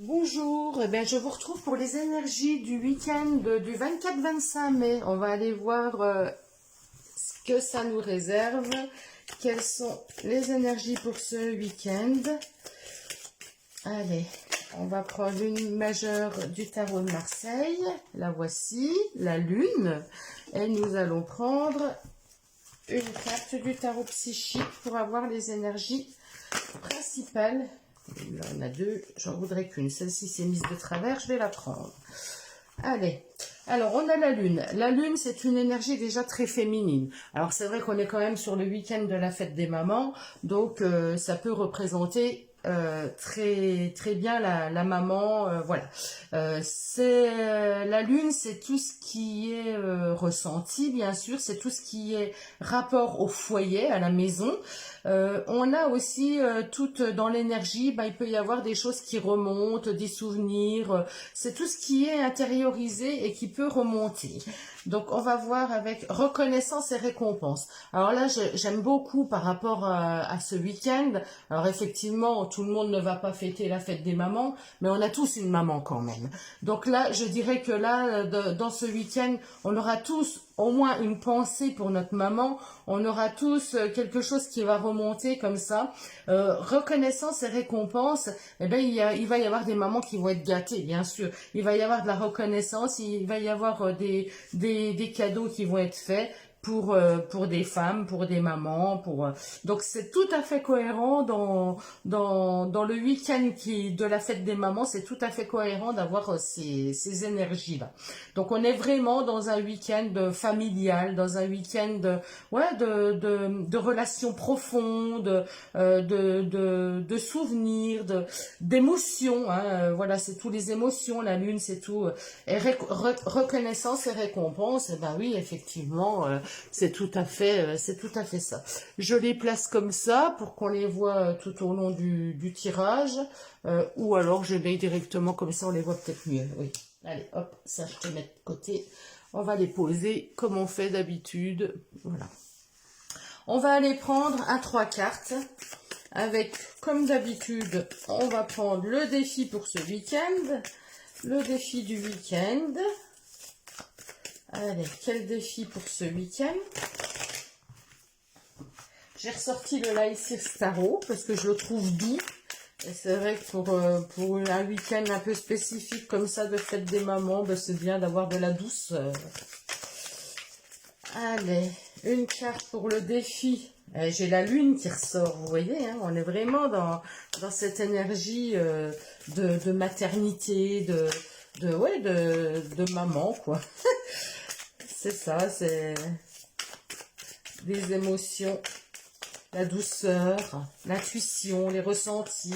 Bonjour, je vous retrouve pour les énergies du week-end du 24-25 mai. On va aller voir ce que ça nous réserve, quelles sont les énergies pour ce week-end. Allez, on va prendre une majeure du tarot de Marseille. La voici, la lune. Et nous allons prendre une carte du tarot psychique pour avoir les énergies principales. Là, on a deux, j'en voudrais qu'une. Celle-ci s'est mise de travers, je vais la prendre. Allez, alors on a la lune. La lune, c'est une énergie déjà très féminine. Alors c'est vrai qu'on est quand même sur le week-end de la fête des mamans, donc ça peut représenter très bien la maman, voilà. La lune, c'est tout ce qui est ressenti, bien sûr, c'est tout ce qui est rapport au foyer, à la maison. On a aussi toute dans l'énergie, il peut y avoir des choses qui remontent, des souvenirs, c'est tout ce qui est intériorisé et qui peut remonter. Donc on va voir avec reconnaissance et récompense. Alors là j'aime beaucoup par rapport à ce week-end. Alors effectivement tout le monde ne va pas fêter la fête des mamans, mais on a tous une maman quand même. Donc là je dirais que là dans ce week-end on aura tous au moins une pensée pour notre maman, on aura tous quelque chose qui va remonter comme ça. Reconnaissance et récompense, il va y avoir des mamans qui vont être gâtées, bien sûr. Il va y avoir de la reconnaissance, il va y avoir des cadeaux qui vont être faits pour des femmes, pour des mamans, donc c'est tout à fait cohérent dans le week-end de la fête des mamans, c'est tout à fait cohérent d'avoir ces énergies-là. Donc on est vraiment dans un week-end familial, dans un week-end de relations profondes, de souvenirs, d'émotions, hein, voilà, c'est tous les émotions, la lune c'est tout, et reconnaissance et récompense, et ben oui, effectivement, c'est tout à fait ça. Je les place comme ça pour qu'on les voit tout au long du tirage, ou alors je mets directement comme ça, on les voit peut-être mieux, oui. Allez, hop, ça je te mets de côté. On va les poser comme on fait d'habitude. Voilà. On va aller prendre à 3 cartes. Avec, comme d'habitude, on va prendre le défi pour ce week-end. Le défi du week-end. Allez, quel défi pour ce week-end? J'ai ressorti le Lysis Tarot parce que je le trouve doux. Et c'est vrai que pour un week-end un peu spécifique comme ça de fête des mamans, c'est bien d'avoir de la douceur. Allez, une carte pour le défi. J'ai la lune qui ressort, vous voyez, hein, on est vraiment dans cette énergie de maternité, de maman, quoi. C'est ça, c'est des émotions. La douceur, l'intuition, les ressentis.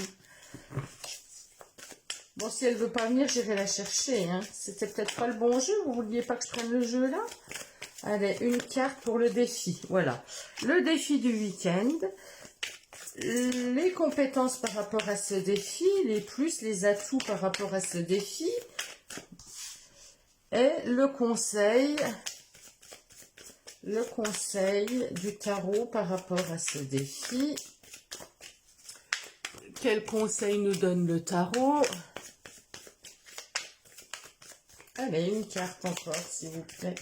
Bon, si elle veut pas venir, j'irai la chercher. Hein. C'était peut-être pas le bon jeu. Vous vouliez pas que je prenne le jeu là? Allez, une carte pour le défi. Voilà. Le défi du week-end. Les compétences par rapport à ce défi. Les plus, les atouts par rapport à ce défi. Et le conseil. Le conseil du tarot par rapport à ce défi. Quel conseil nous donne le tarot? Allez, une carte encore, s'il vous plaît.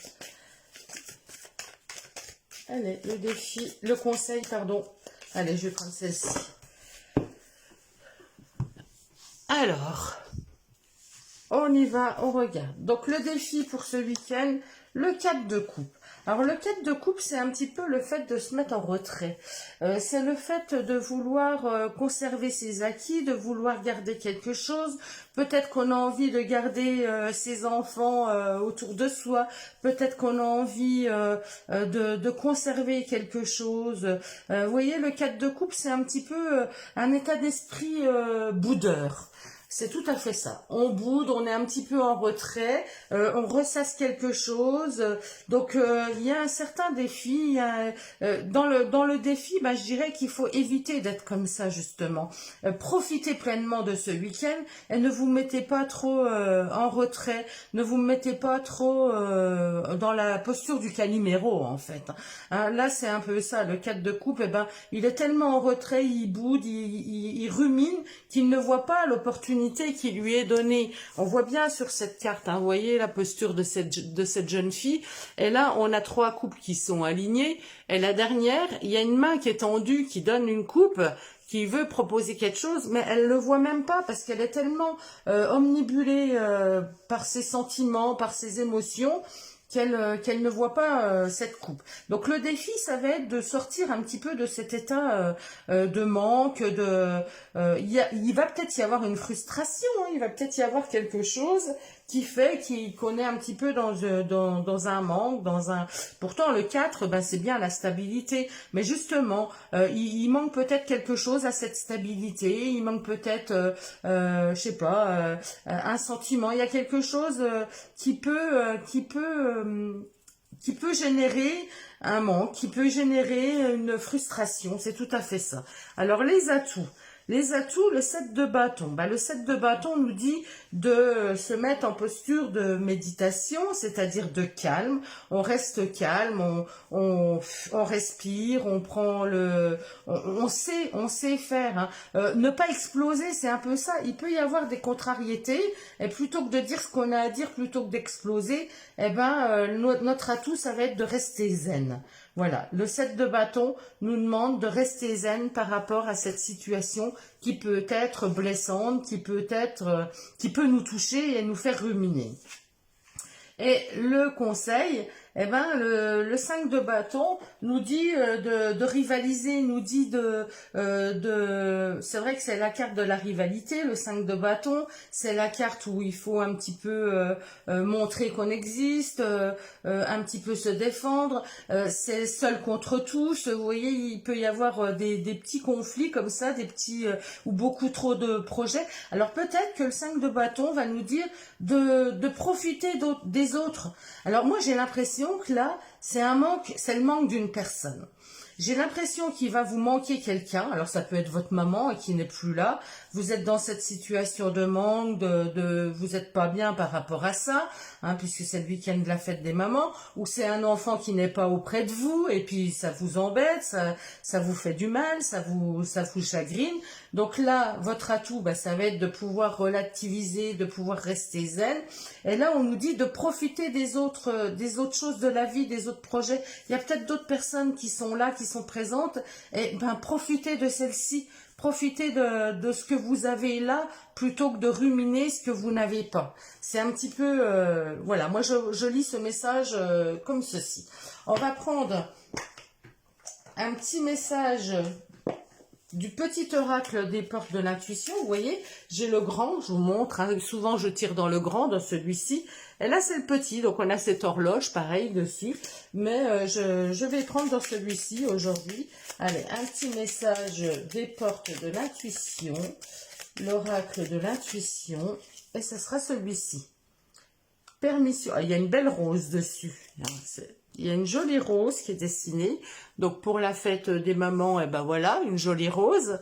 Allez, le défi, le conseil, pardon. Allez, je vais prendre celle-ci. Alors, on y va, on regarde. Donc, le défi pour ce week-end, le 4 de coupe. Alors, le 4 de coupe, c'est un petit peu le fait de se mettre en retrait. C'est le fait de vouloir conserver ses acquis, de vouloir garder quelque chose. Peut-être qu'on a envie de garder ses enfants autour de soi. Peut-être qu'on a envie de conserver quelque chose. Vous voyez, le 4 de coupe, c'est un petit peu un état d'esprit boudeur. C'est tout à fait ça. On boude, on est un petit peu en retrait, on ressasse quelque chose. Donc, il y a un certain défi. Dans le défi, je dirais qu'il faut éviter d'être comme ça, justement. Profitez pleinement de ce week-end et ne vous mettez pas trop en retrait. Ne vous mettez pas trop dans la posture du Calimero, en fait. Hein, là, c'est un peu ça. Le 4 de coupe, il est tellement en retrait, il boude, il rumine, qu'il ne voit pas l'opportunité opportunité qui lui est donnée. On voit bien sur cette carte, hein, vous voyez la posture de cette jeune fille. Et là, on a 3 coupes qui sont alignées. Et la dernière, il y a une main qui est tendue, qui donne une coupe, qui veut proposer quelque chose, mais elle le voit même pas parce qu'elle est tellement omnibulée par ses sentiments, par ses émotions, qu'elle ne voit pas cette coupe. Donc le défi, ça va être de sortir un petit peu de cet état de manque, il va peut-être y avoir une frustration, hein, il va peut-être y avoir quelque chose qui fait qu'il connaît un petit peu dans un manque, Pourtant, le 4, ben, c'est bien la stabilité, mais justement, il manque peut-être quelque chose à cette stabilité, il manque peut-être, je sais pas, un sentiment, il y a quelque chose qui peut générer un manque, qui peut générer une frustration, c'est tout à fait ça. Alors, les atouts. Les atouts, le 7 de bâton. Ben, le 7 de bâton nous dit de se mettre en posture de méditation, c'est-à-dire de calme. On reste calme, on respire, on prend on sait faire. Hein. Ne pas exploser, c'est un peu ça. Il peut y avoir des contrariétés, et plutôt que de dire ce qu'on a à dire, plutôt que d'exploser, eh ben, notre atout, ça va être de rester zen. Voilà, le 7 de bâton nous demande de rester zen par rapport à cette situation qui peut être blessante, qui peut nous toucher et nous faire ruminer. Et le conseil, eh ben, le 5 de bâton nous dit de rivaliser, nous dit c'est vrai que c'est la carte de la rivalité, le 5 de bâton, c'est la carte où il faut un petit peu montrer qu'on existe, un petit peu se défendre, c'est seul contre tous, vous voyez, il peut y avoir des petits conflits comme ça, ou beaucoup trop de projets. Alors peut-être que le 5 de bâton va nous dire de profiter des autres. Alors moi j'ai l'impression que là, c'est le manque d'une personne. J'ai l'impression qu'il va vous manquer quelqu'un. Alors ça peut être votre maman et qui n'est plus là. Vous êtes dans cette situation de manque, vous n'êtes pas bien par rapport à ça, hein, puisque c'est le week-end de la fête des mamans, ou c'est un enfant qui n'est pas auprès de vous et puis ça vous embête, ça vous fait du mal, ça vous chagrine. Donc là, votre atout, bah, ça va être de pouvoir relativiser, de pouvoir rester zen. Et là, on nous dit de profiter des autres choses de la vie, des autres projets. Il y a peut-être d'autres personnes qui sont là, qui sont présentes. Et ben, profitez de celles-ci. Profitez de ce que vous avez là, plutôt que de ruminer ce que vous n'avez pas. C'est un petit peu... voilà, moi je lis ce message comme ceci. On va prendre un petit message du petit oracle des portes de l'intuition. Vous voyez, j'ai le grand, je vous montre, hein, souvent je tire dans le grand, dans celui-ci, et là c'est le petit, donc on a cette horloge pareil dessus, mais je vais prendre dans celui-ci aujourd'hui. Allez, un petit message des portes de l'intuition, l'oracle de l'intuition, et ce sera celui-ci. Permission, il y a une belle rose dessus, il y a une jolie rose qui est dessinée. Donc, pour la fête des mamans, et ben voilà, une jolie rose.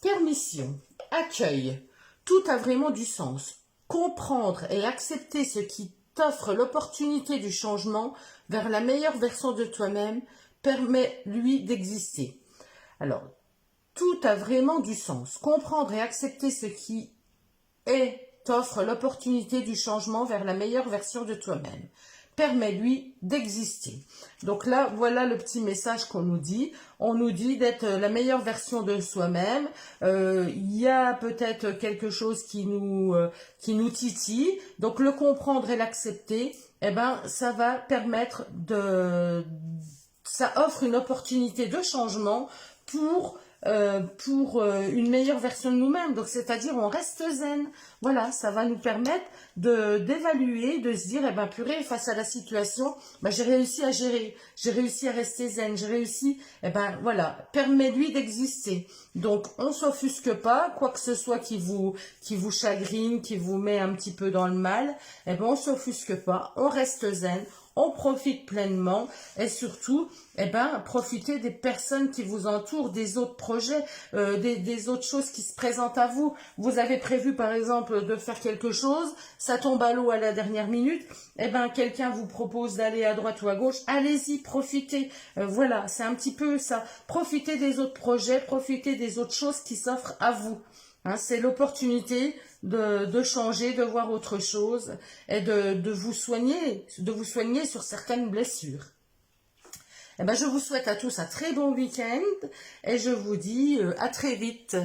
Permission, accueil. Tout a vraiment du sens. Comprendre et accepter ce qui t'offre l'opportunité du changement vers la meilleure version de toi-même permet, lui, d'exister. Alors, tout a vraiment du sens. Comprendre et accepter ce qui t'offre l'opportunité du changement vers la meilleure version de toi-même permet, lui, d'exister. Donc là, voilà le petit message qu'on nous dit. On nous dit d'être la meilleure version de soi-même. Il y a peut-être quelque chose qui nous titille. Donc le comprendre et l'accepter, eh ben, ça va permettre ça offre une opportunité de changement pour une meilleure version de nous-mêmes. Donc, c'est-à-dire, on reste zen. Voilà, ça va nous permettre d'évaluer, de se dire, eh ben, purée, face à la situation, ben, j'ai réussi à gérer, j'ai réussi à rester zen, j'ai réussi, eh ben, voilà, permet-lui d'exister. Donc, on s'offusque pas, quoi que ce soit qui vous chagrine, qui vous met un petit peu dans le mal, eh ben, on s'offusque pas, on reste zen, on profite pleinement et surtout, eh ben, profitez des personnes qui vous entourent, des autres projets, des autres choses qui se présentent à vous. Vous avez prévu, par exemple, de faire quelque chose, ça tombe à l'eau à la dernière minute, eh ben, quelqu'un vous propose d'aller à droite ou à gauche, allez-y, profitez. Voilà, c'est un petit peu ça. Profitez des autres projets, profitez des autres choses qui s'offrent à vous. Hein, c'est l'opportunité de changer, de voir autre chose et de vous soigner sur certaines blessures. Eh ben, je vous souhaite à tous un très bon week-end et je vous dis à très vite.